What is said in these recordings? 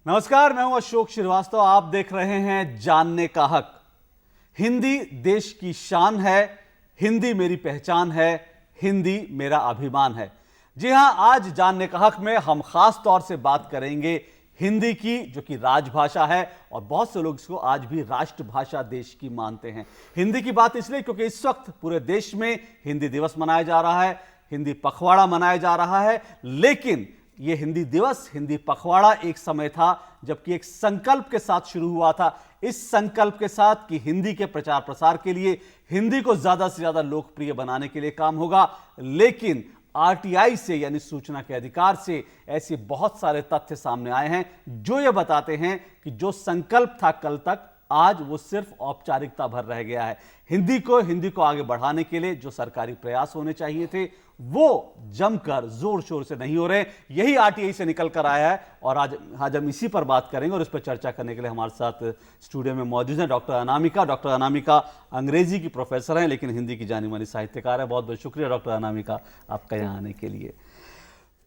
नमस्कार, मैं हूं अशोक श्रीवास्तव। आप देख रहे हैं जानने का हक। हिंदी देश की शान है, हिंदी मेरी पहचान है, हिंदी मेरा अभिमान है। जी हां, आज जानने का हक में हम खास तौर से बात करेंगे हिंदी की, जो कि राजभाषा है और बहुत से लोग इसको आज भी राष्ट्रभाषा देश की मानते हैं। हिंदी की बात इसलिए क्योंकि इस वक्त पूरे देश में हिंदी दिवस मनाया जा रहा है, हिंदी पखवाड़ा मनाया जा रहा है। लेकिन ये हिंदी दिवस, हिंदी पखवाड़ा एक समय था जबकि एक संकल्प के साथ शुरू हुआ था। इस संकल्प के साथ कि हिंदी के प्रचार प्रसार के लिए, हिंदी को ज्यादा से ज्यादा लोकप्रिय बनाने के लिए काम होगा। लेकिन आरटीआई से, यानी सूचना के अधिकार से, ऐसे बहुत सारे तथ्य सामने आए हैं जो ये बताते हैं कि जो संकल्प था कल तक, आज वो सिर्फ औपचारिकता भर रह गया है। हिंदी को आगे बढ़ाने के लिए जो सरकारी प्रयास होने चाहिए थे वो जमकर जोर शोर से नहीं हो रहे। यही आरटीआई से निकल कर आया है और आज हम इसी पर बात करेंगे और इस पर चर्चा करने के लिए हमारे साथ स्टूडियो में मौजूद हैं डॉक्टर अनामिका। डॉक्टर अनामिका अंग्रेजी की प्रोफेसर हैं लेकिन हिंदी की जानी मानी साहित्यकार है। बहुत बहुत शुक्रिया डॉक्टर अनामिका आपका यहाँ आने के लिए।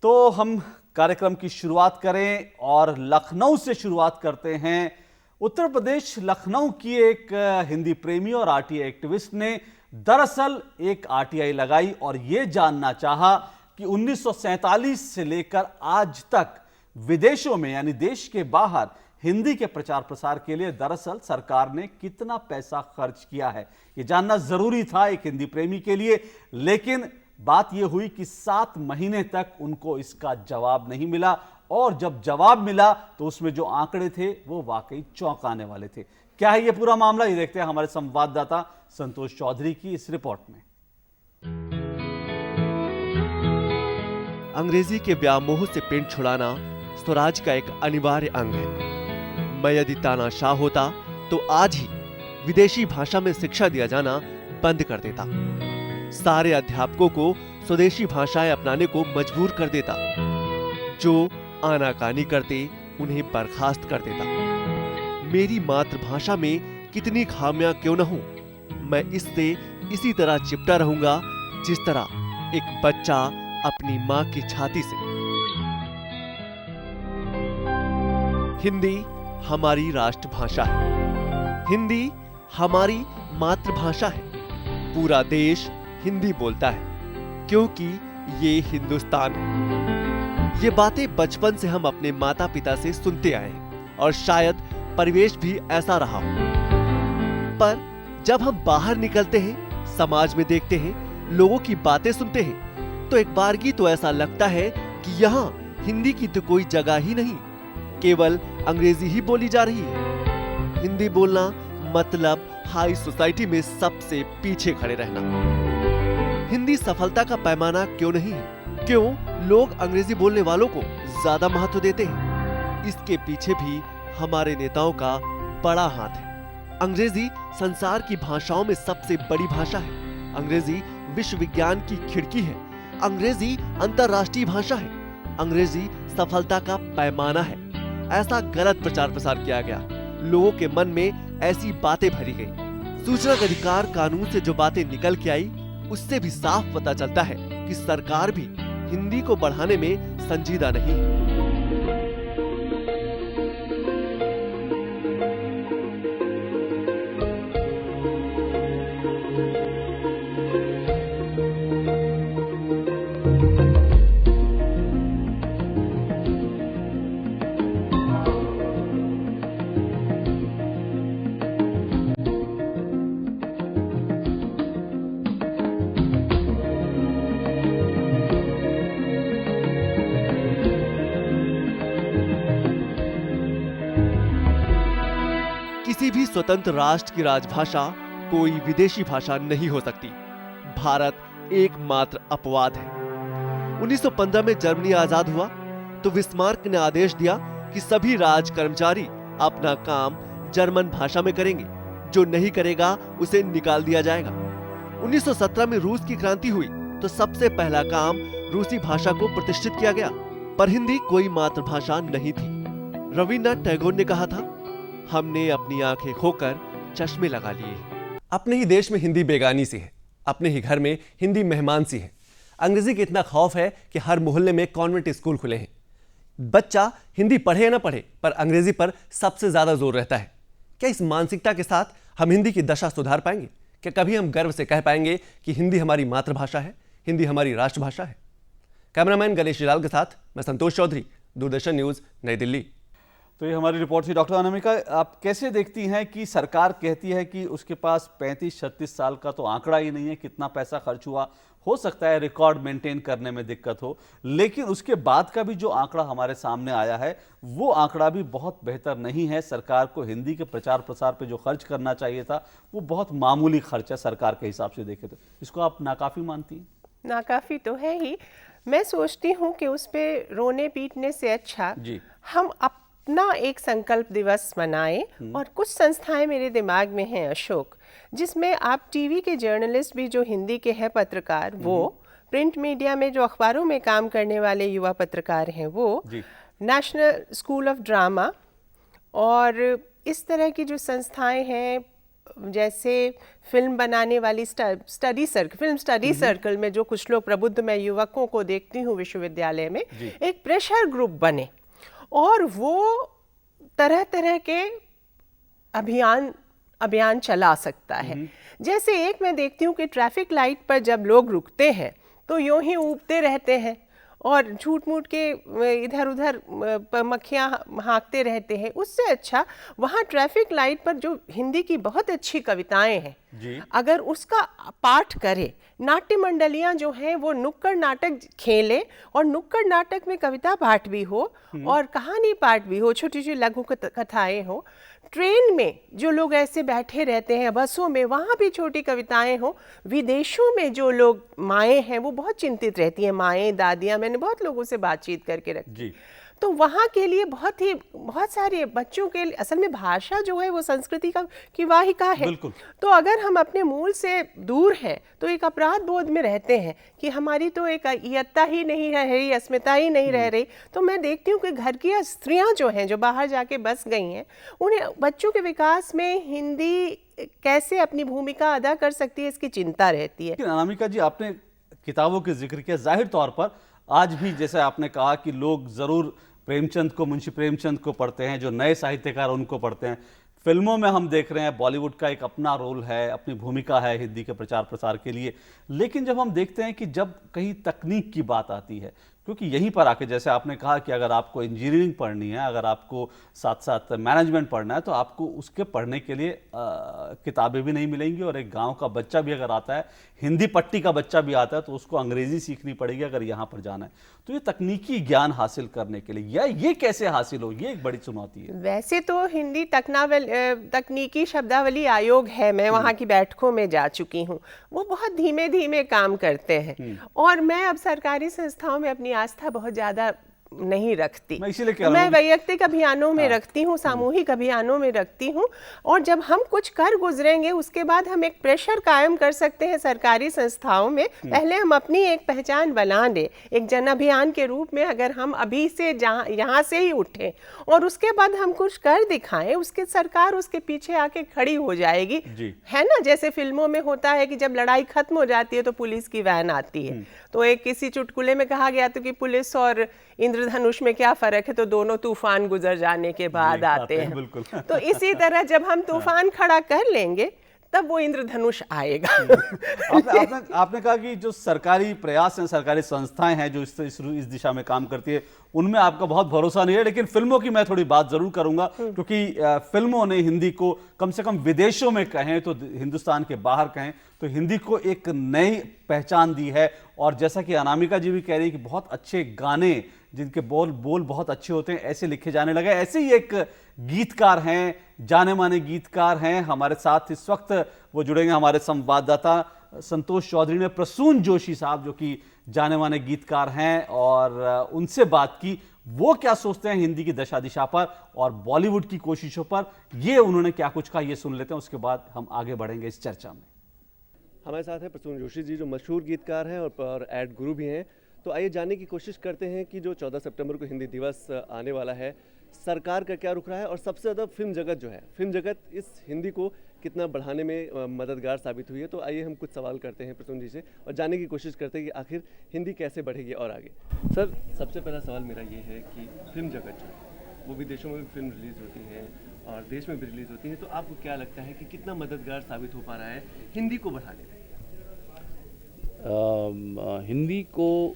तो हम कार्यक्रम की शुरुआत करें और लखनऊ से शुरुआत करते हैं। उत्तर प्रदेश लखनऊ की एक हिंदी प्रेमी और आरटीआई एक्टिविस्ट ने दरअसल एक आरटीआई लगाई और यह जानना चाहा कि 1947 से लेकर आज तक विदेशों में, यानी देश के बाहर, हिंदी के प्रचार प्रसार के लिए दरअसल सरकार ने कितना पैसा खर्च किया है। यह जानना जरूरी था एक हिंदी प्रेमी के लिए। लेकिन बात यह हुई कि 7 महीने तक उनको इसका जवाब नहीं मिला और जब जवाब मिला तो उसमें जो आंकड़े थे वो वाकई चौंकाने वाले थे। क्या है ये पूरा मामला, ये देखते हैं हमारे संवाददाता संतोष चौधरी की इस रिपोर्ट में। अंग्रेजी के व्यामोह से पिंड छुड़ाना स्वराज का एक अनिवार्य अंग है। मैं यदि तानाशाह होता तो आज ही विदेशी भाषा में शिक्षा दिया जाना बंद कर देता, सारे अध्यापकों को स्वदेशी भाषाएं अपनाने को मजबूर कर देता, जो आनाकानी करते उन्हें बर्खास्त कर देता। मेरी मातृभाषा में कितनी खामियां क्यों न हो, मैं इससे इसी तरह चिपटा रहूंगा जिस तरह एक बच्चा अपनी मां की छाती से। हिंदी हमारी राष्ट्रभाषा है, हिंदी हमारी मातृभाषा है। पूरा देश हिंदी बोलता है क्योंकि ये हिंदुस्तान है। ये बातें बचपन से हम अपने माता पिता से सुनते आए हैं और शायद परिवेश भी ऐसा रहा हो। पर जब हम बाहर निकलते हैं, समाज में देखते हैं, लोगों की बातें सुनते हैं, तो एक बारगी तो ऐसा लगता है कि यहाँ हिंदी की तो कोई जगह ही नहीं, केवल अंग्रेजी ही बोली जा रही है। हिंदी बोलना मतलब हाई सोसाइटी में सबसे पीछे खड़े रहना। हिंदी सफलता का पैमाना क्यों नहीं है? क्यों लोग अंग्रेजी बोलने वालों को ज्यादा महत्व देते हैं? इसके पीछे भी हमारे नेताओं का बड़ा हाथ है। अंग्रेजी संसार की भाषाओं में सबसे बड़ी भाषा है। अंग्रेजी विश्व विज्ञान की खिड़की है। अंग्रेजी अंतरराष्ट्रीय भाषा है। अंग्रेजी सफलता का पैमाना है। ऐसा गलत प्रचार प्रसार किया गया, लोगों के मन में ऐसी बातें भरी गई। सूचना के अधिकार कानून से जो बातें निकल के आई, उससे भी साफ पता चलता है कि सरकार भी हिंदी को बढ़ाने में संजीदा नहीं है। किसी भी स्वतंत्र राष्ट्र की राजभाषा कोई विदेशी भाषा नहीं हो सकती। भारत एकमात्र अपवाद है। 1915 में जर्मनी आजाद हुआ तो बिस्मार्क ने आदेश दिया कि सभी राज कर्मचारी अपना काम जर्मन भाषा में करेंगे, जो नहीं करेगा उसे निकाल दिया जाएगा। 1917 में रूस की क्रांति हुई तो सबसे पहला काम रूसी भाषा को प्रतिष्ठित किया गया, पर हिंदी कोई मातृभाषा नहीं थी। रविन्द्रनाथ टैगोर ने कहा था, हमने अपनी आंखें खोकर चश्मे लगा लिए। अपने ही देश में हिंदी बेगानी सी है, अपने ही घर में हिंदी मेहमान सी है। अंग्रेजी का इतना खौफ है कि हर मोहल्ले में कॉन्वेंट स्कूल खुले हैं। बच्चा हिंदी पढ़े या ना पढ़े पर अंग्रेजी पर सबसे ज्यादा जोर रहता है। क्या इस मानसिकता के साथ हम हिंदी की दशा सुधार पाएंगे? क्या कभी हम गर्व से कह पाएंगे कि हिंदी हमारी मातृभाषा है, हिंदी हमारी राष्ट्रभाषा है? कैमरामैन गणेश लाल के साथ मैं संतोष चौधरी, दूरदर्शन न्यूज, नई दिल्ली। तो ये हमारी रिपोर्ट थी। डॉक्टर अनामिका, आप कैसे देखती हैं कि सरकार कहती है कि उसके पास 35-36 साल का तो आंकड़ा ही नहीं है, कितना पैसा खर्च हुआ, हो सकता है रिकॉर्ड मेंटेन करने में दिक्कत हो, लेकिन उसके बाद का भी जो आंकड़ा हमारे सामने आया है वो आंकड़ा भी बहुत बेहतर नहीं है। सरकार को हिंदी के प्रचार प्रसार पे जो खर्च करना चाहिए था वो बहुत मामूली खर्च है सरकार के हिसाब से देखे तो। इसको आप नाकाफी मानती हैं? नाकाफी तो है ही। मैं सोचती हूँ कि उस पे रोने पीटने से अच्छा जी। हम अपना एक संकल्प दिवस मनाएं। और कुछ संस्थाएं मेरे दिमाग में हैं अशोक, जिसमें आप टीवी के जर्नलिस्ट भी जो हिंदी के हैं पत्रकार, वो प्रिंट मीडिया में जो अखबारों में काम करने वाले युवा पत्रकार हैं वो, नेशनल स्कूल ऑफ ड्रामा और इस तरह की जो संस्थाएं हैं, जैसे फिल्म बनाने वाली फिल्म स्टडी सर्कल में जो कुछ लोग प्रबुद्ध मैं युवकों को देखती हूँ विश्वविद्यालय में, एक प्रेशर ग्रुप बने और वो तरह तरह के अभियान चला सकता है। जैसे एक मैं देखती हूँ कि ट्रैफिक लाइट पर जब लोग रुकते हैं तो यूं ही ऊबते रहते हैं और झूठ मूठ के इधर उधर मक्खियाँ हाँकते रहते हैं। उससे अच्छा वहाँ ट्रैफिक लाइट पर जो हिंदी की बहुत अच्छी कविताएं हैं अगर उसका पाठ करे, नाट्य मंडलियाँ जो हैं वो नुक्कड़ नाटक खेलें और नुक्कड़ नाटक में कविता पाठ भी हो और कहानी पाठ भी हो, छोटी छोटी लघु कथाएं हो। ट्रेन में जो लोग ऐसे बैठे रहते हैं, बसों में, वहाँ भी छोटी कविताएं हो। विदेशों में जो लोग माएँ हैं वो बहुत चिंतित रहती हैं, माएँ दादियाँ, मैंने बहुत लोगों से बातचीत करके रखी। तो वहाँ के लिए बहुत सारे बच्चों के लिए असल में भाषा जो है वो संस्कृति की वाहिका है। तो अगर हम अपने मूल से दूर हैं तो एक अपराध बोध में रहते हैं कि हमारी तो एक इयत्ता ही नहीं रह रही, अस्मिता ही नहीं रह रही। तो मैं देखती हूँ कि घर की स्त्रियाँ जो हैं, जो बाहर जाके बस गई हैं, उन्हें बच्चों के विकास में हिंदी कैसे अपनी भूमिका अदा कर सकती है इसकी चिंता रहती है। अनामिका जी, आपने किताबों के जिक्र किया, जाहिर तौर पर आज भी जैसे आपने कहा कि लोग जरूर प्रेमचंद को, मुंशी प्रेमचंद को पढ़ते हैं, जो नए साहित्यकार उनको पढ़ते हैं। फिल्मों में हम देख रहे हैं बॉलीवुड का एक अपना रोल है, अपनी भूमिका है हिंदी के प्रचार प्रसार के लिए। लेकिन जब हम देखते हैं कि जब कहीं तकनीक की बात आती है, क्योंकि यहीं पर आके जैसे आपने कहा कि अगर आपको इंजीनियरिंग पढ़नी है, अगर आपको साथ साथ मैनेजमेंट पढ़ना है, तो आपको उसके पढ़ने के लिए किताबें भी नहीं मिलेंगी। और एक गांव का बच्चा भी अगर आता है, हिंदी पट्टी का बच्चा भी आता है, तो उसको अंग्रेजी सीखनी पड़ेगी अगर यहाँ पर जाना है। तो ये तकनीकी ज्ञान हासिल करने के लिए ये कैसे हासिल हो, ये एक बड़ी चुनौती है। वैसे तो हिंदी तकनीकी शब्दावली आयोग है, मैं वहाँ की बैठकों में जा चुकी हूँ, वो बहुत धीमे धीमे काम करते हैं। और मैं अब सरकारी संस्थाओं में अपनी आस्था बहुत ज़्यादा नहीं रखती। मैं वैयक्तिक अभियानों में रखती हूँ, सामूहिक अभियानों में रखती हूँ। और जब हम कुछ कर गुजरेंगे उसके बाद हम एक प्रेशर कायम कर सकते हैं सरकारी संस्थाओं में। पहले हम अपनी एक पहचान बना लें, एक जन अभियान के रूप में। अगर हम अभी से यहाँ से ही उठें और उसके बाद हम कुछ कर दिखाएं, उसके सरकार उसके पीछे आके खड़ी हो जाएगी, है ना। जैसे फिल्मों में होता है कि जब लड़ाई खत्म हो जाती है तो पुलिस की वैन आती है। तो एक किसी चुटकुले में कहा गया था कि पुलिस और इंद्रधनुष में क्या फर्क है, तो दोनों तूफान गुजर जाने के बाद आते हैं। तो इसी तरह जब हम तूफान खड़ा कर लेंगे तब वो इंद्रधनुष आएगा। आपने कहा कि जो सरकारी प्रयास हैं, सरकारी संस्थाएं हैं जो इस दिशा में काम करती है, उनमें आपका बहुत भरोसा नहीं है। लेकिन फिल्मों की मैं थोड़ी बात जरूर करूंगा, क्योंकि फिल्मों ने हिंदी को कम से कम विदेशों में कहें तो हिंदुस्तान के बाहर कहें तो हिंदी को एक नई पहचान दी है। और जैसा कि अनामिका जी भी कह रही है कि बहुत अच्छे गाने जिनके बोल बहुत अच्छे होते हैं ऐसे लिखे जाने लगे। ऐसे ही एक गीतकार हैं, जाने माने गीतकार हैं हमारे साथ इस वक्त, वो जुड़ेंगे हमारे संवाददाता संतोष चौधरी ने प्रसून जोशी साहब, जो कि जाने माने गीतकार हैं, और उनसे बात की वो क्या सोचते हैं हिंदी की दशा दिशा पर और बॉलीवुड की कोशिशों पर। ये उन्होंने क्या कुछ कहा, ये सुन लेते हैं, उसके बाद हम आगे बढ़ेंगे इस चर्चा में। हमारे साथ है प्रसून जोशी जी, जो मशहूर गीतकार हैं और एड गुरु भी हैं। तो आइए जानने की कोशिश करते हैं कि जो 14 सितंबर को हिंदी दिवस आने वाला है, सरकार का क्या रुख रहा है और सबसे ज़्यादा फिल्म जगत जो है, फिल्म जगत इस हिंदी को कितना बढ़ाने में मददगार साबित हुई है। तो आइए हम कुछ सवाल करते हैं प्रसून जी से और जानने की कोशिश करते हैं कि आखिर हिंदी कैसे बढ़ेगी और आगे। सर, सबसे पहला सवाल मेरा ये है कि फिल्म जगत जो है वो विदेशों में भी फिल्म रिलीज़ होती है और देश में भी रिलीज़ होती है, तो आपको क्या लगता है कि कितना मददगार साबित हो पा रहा है हिंदी को बढ़ाने में? हिंदी को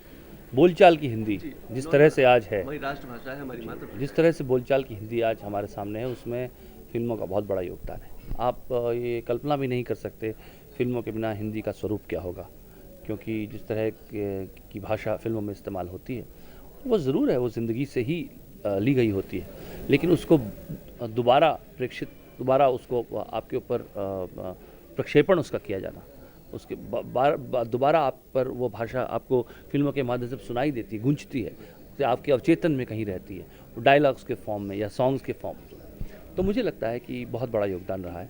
बोलचाल की हिंदी जिस तरह से आज है, हमारी राष्ट्रभाषा है, हमारी मातृभाषा। जिस तरह से बोलचाल की हिंदी आज हमारे सामने है, उसमें फिल्मों का बहुत बड़ा योगदान है। आप ये कल्पना भी नहीं कर सकते फिल्मों के बिना हिंदी का स्वरूप क्या होगा, क्योंकि जिस तरह की भाषा फिल्मों में इस्तेमाल होती है वो ज़रूर है, वो ज़िंदगी से ही ली गई होती है, लेकिन उसको दोबारा उसको आपके ऊपर प्रक्षेपण उसका किया जाना, उसके दोबारा आप पर वो भाषा आपको फिल्मों के माध्यम से सुनाई देती है, गूंजती है, तो आपके अवचेतन में कहीं रहती है, वो डायलॉग्स के फॉर्म में या सॉन्ग्स के फॉर्म में। तो मुझे लगता है कि बहुत बड़ा योगदान रहा है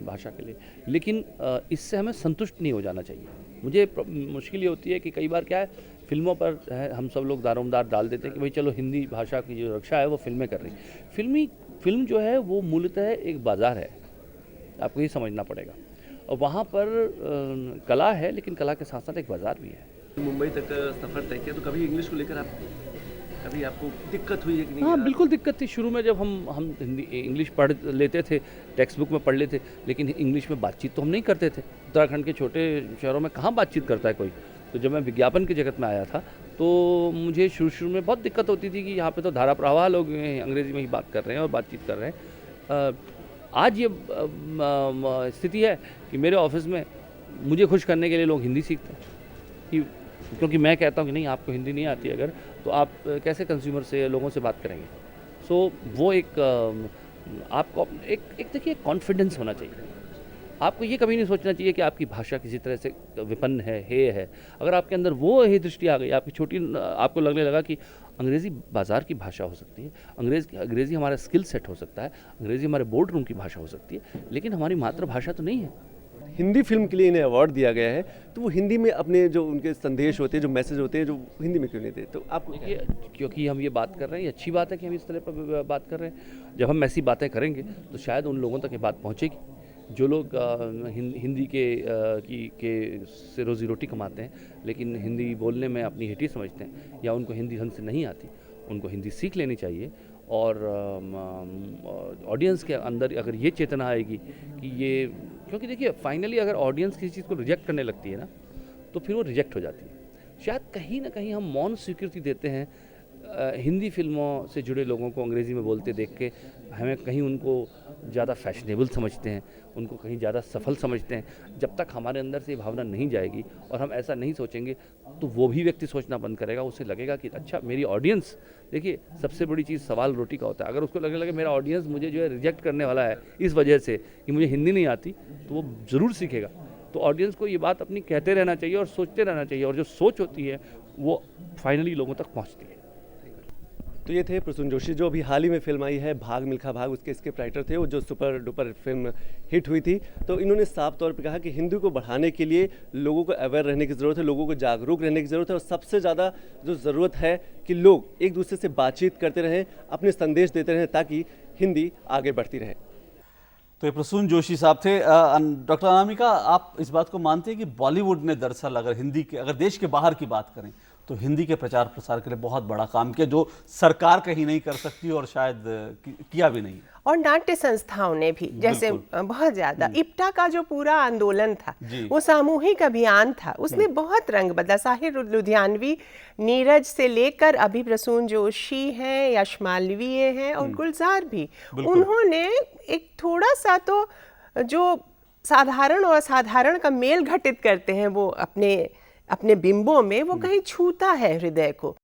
भाषा के लिए, लेकिन इससे हमें संतुष्ट नहीं हो जाना चाहिए। मुझे मुश्किल ये होती है कि कई बार क्या है, फिल्मों पर है हम सब लोग दारोमदार डाल देते हैं कि भाई चलो हिंदी भाषा की जो रक्षा है वो फिल्में कर रही। फिल्म जो है वो मूलतः एक बाज़ार है, आपको ये समझना पड़ेगा, और वहाँ पर कला है, लेकिन कला के साथ साथ एक बाज़ार भी है। मुंबई तक सफ़र तय किया, तो कभी इंग्लिश को लेकर कभी आपको दिक्कत हुई है कि नहीं? हाँ, बिल्कुल दिक्कत थी। शुरू में जब हम हिंदी इंग्लिश पढ़ लेते थे, टेक्स्ट बुक में पढ़ लेते, लेकिन इंग्लिश में बातचीत तो हम नहीं करते थे। उत्तराखंड के छोटे शहरों में कहाँ बातचीत करता है कोई। तो जब मैं विज्ञापन के जगत में आया था तो मुझे शुरू में बहुत दिक्कत होती थी कि यहाँ पे तो धारा प्रवाह लोग अंग्रेज़ी में ही बात कर रहे हैं और बातचीत कर रहे हैं। आज ये स्थिति है कि मेरे ऑफिस में मुझे खुश करने के लिए लोग हिंदी सीखते हैं, क्योंकि मैं कहता हूँ कि नहीं, आपको हिंदी नहीं आती अगर, तो आप कैसे कंज्यूमर से, लोगों से बात करेंगे। सो वो एक आपको एक देखिए कॉन्फिडेंस होना चाहिए। आपको ये कभी नहीं सोचना चाहिए कि आपकी भाषा किसी तरह से विपन्न है, हेय है। अगर आपके अंदर वो हे दृष्टि आ गई, आपको लगने लगा कि अंग्रेज़ी बाज़ार की भाषा हो सकती है, अंग्रेज़ी हमारा स्किल सेट हो सकता है, अंग्रेज़ी हमारे बोर्ड रूम की भाषा हो सकती है, लेकिन हमारी मातृभाषा तो नहीं है। हिंदी फिल्म के लिए इन्हें अवार्ड दिया गया है, तो वो हिंदी में अपने जो उनके संदेश होते हैं, जो मैसेज होते हैं, जो हिंदी में क्यों नहीं देते? तो आपको देखिए, क्योंकि हम ये बात कर रहे हैं, ये अच्छी बात है कि हम इस तरह पर बात कर रहे हैं। जब हम ऐसी बातें करेंगे तो शायद उन लोगों तक ये बात पहुँचेगी जो लोग हिंदी के से रोज़ी रोटी कमाते हैं, लेकिन हिंदी बोलने में अपनी हिटी समझते हैं, या उनको हिंदी ढंग से नहीं आती। उनको हिंदी सीख लेनी चाहिए, और ऑडियंस के अंदर अगर ये चेतना आएगी कि ये, क्योंकि देखिए फाइनली अगर ऑडियंस किसी चीज़ को रिजेक्ट करने लगती है ना, तो फिर वो रिजेक्ट हो जाती है। शायद कहीं ना कहीं हम मौन स्वीकृति देते हैं हिंदी फिल्मों से जुड़े लोगों को अंग्रेज़ी में बोलते देख के। हमें कहीं उनको ज़्यादा फैशनेबल समझते हैं, उनको कहीं ज़्यादा सफल समझते हैं। जब तक हमारे अंदर से ये भावना नहीं जाएगी और हम ऐसा नहीं सोचेंगे, तो वो भी व्यक्ति सोचना बंद करेगा। उसे लगेगा कि अच्छा, मेरी ऑडियंस, देखिए सबसे बड़ी चीज़ सवाल रोटी का होता है। अगर उसको लगने लगे मेरा ऑडियंस मुझे जो है रिजेक्ट करने वाला है इस वजह से कि मुझे हिंदी नहीं आती, तो वो ज़रूर सीखेगा। तो ऑडियंस को ये बात अपनी कहते रहना चाहिए और सोचते रहना चाहिए, और जो सोच होती है वो फाइनली लोगों तक पहुँचती है। तो ये थे प्रसून जोशी, जो अभी हाल ही में फिल्म आई है भाग मिल्खा भाग, उसके स्क्रिप्ट राइटर थे, वो जो सुपर डुपर फिल्म हिट हुई थी। तो इन्होंने साफ तौर पे कहा कि हिंदी को बढ़ाने के लिए लोगों को अवेयर रहने की ज़रूरत है, लोगों को जागरूक रहने की ज़रूरत है, और सबसे ज़्यादा जो ज़रूरत है कि लोग एक दूसरे से बातचीत करते रहें, अपने संदेश देते रहें, ताकि हिंदी आगे बढ़ती रहे। तो ये प्रसून जोशी साहब थे। डॉक्टर अनामिका, आप इस बात को मानते हैं कि बॉलीवुड ने दरअसल अगर देश के बाहर की बात करें तो हिंदी के प्रचार प्रसार के लिए बहुत बड़ा काम किया, जो सरकार कहीं नहीं कर सकती और शायद किया भी नहीं। और नाट्य संस्थाओं ने भी, जैसे बहुत ज्यादा इप्टा का जो पूरा आंदोलन था, वो सामूहिक अभियान था, उसने बहुत रंग बदला। साहिर लुधियानवी, नीरज से लेकर अभी प्रसून जोशी हैं, यश मालवीय हैं, और गुलजार भी, उन्होंने एक थोड़ा सा तो जो साधारण और असाधारण का मेल घटित करते हैं वो अपने बिंबों में, वो कहीं छूता है हृदय को।